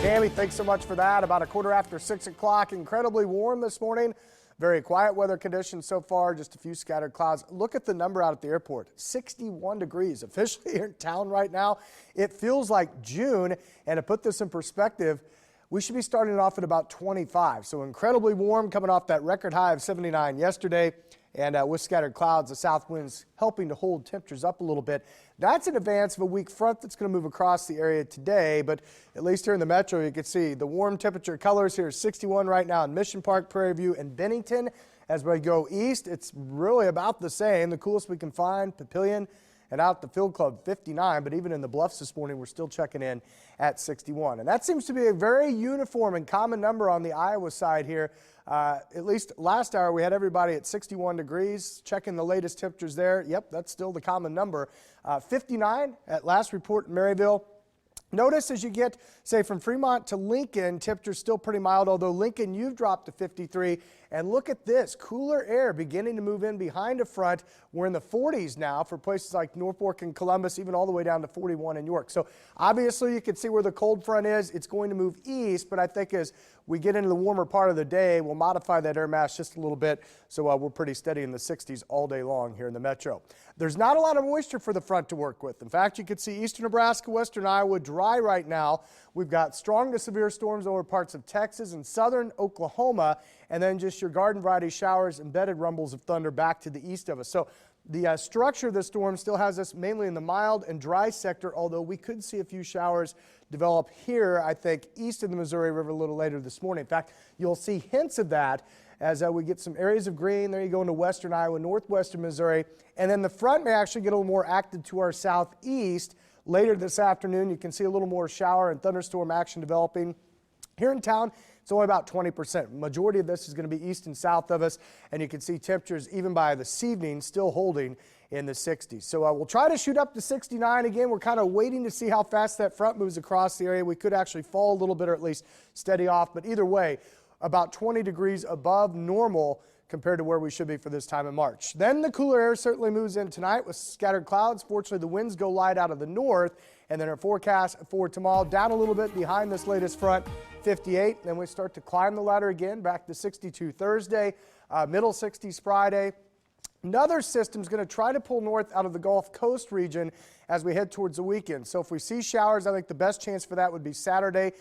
Tammy, thanks so much for that. About a quarter after 6 o'clock, incredibly warm this morning. Very quiet weather conditions so far, just a few scattered clouds. Look at the number out at the airport, 61 degrees officially here in town right now. It feels like June, and to put this in perspective, we should be starting off at about 25. So incredibly warm, coming off that record high of 79 yesterday. And with scattered clouds, the south winds helping to hold temperatures up a little bit. That's in advance of a weak front that's going to move across the area today. But at least here in the metro, you can see the warm temperature colors here, 61 right now in Mission Park, Prairie View, and Bennington. As we go east, it's really about the same. The coolest we can find, Papillion, and out at the Field Club, 59. But even in the Bluffs this morning, we're still checking in at 61. And that seems to be a very uniform and common number on the Iowa side here. At least last hour, we had everybody at 61 degrees. Checking the latest temperatures there. Yep, that's still the common number. 59 at last report in Maryville. Notice as you get, say, from Fremont to Lincoln, temperature's still pretty mild, although Lincoln, you've dropped to 53. And look at this, cooler air beginning to move in behind a front. We're in the 40s now for places like Norfolk and Columbus, even all the way down to 41 in York. So obviously you can see where the cold front is. It's going to move east, but I think as we get into the warmer part of the day, we'll modify that air mass just a little bit. So we're pretty steady in the 60s all day long here in the metro. There's not a lot of moisture for the front to work with. In fact, you can see eastern Nebraska, western Iowa dry right now. We've got strong to severe storms over parts of Texas and southern Oklahoma, and then just your garden variety showers, embedded rumbles of thunder back to the east of us. So the structure of the storm still has us mainly in the mild and dry sector, although we could see a few showers develop here, I think, east of the Missouri River a little later this morning. In fact, you'll see hints of that as we get some areas of green. There you go into western Iowa, northwestern Missouri. And then the front may actually get a little more active to our southeast. Later this afternoon, you can see a little more shower and thunderstorm action developing. Here in town, it's only about 20%. Majority of this is going to be east and south of us, and you can see temperatures even by this evening still holding in the 60s. So we'll try to shoot up to 69 again. We're kind of waiting to see how fast that front moves across the area. We could actually fall a little bit or at least steady off, but either way, about 20 degrees above normal compared to where we should be for this time in March. Then the cooler air certainly moves in tonight with scattered clouds. Fortunately, the winds go light out of the north, and then our forecast for tomorrow down a little bit behind this latest front, 58. Then we start to climb the ladder again, back to 62 Thursday, middle 60s Friday. Another system is going to try to pull north out of the Gulf Coast region as we head towards the weekend. So if we see showers, I think the best chance for that would be Saturday.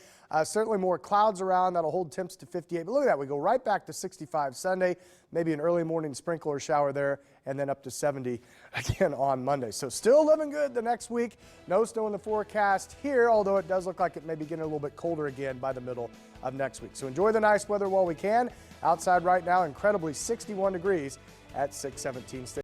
Certainly more clouds around. That'll hold temps to 58. But look at that. We go right back to 65 Sunday, maybe an early morning sprinkle or shower there, and then up to 70 again on Monday. So still living good the next week. No snow in the forecast here, although it does look like it may be getting a little bit colder again by the middle of next week. So enjoy the nice weather while we can. Outside right now, incredibly 61 degrees at 617 State.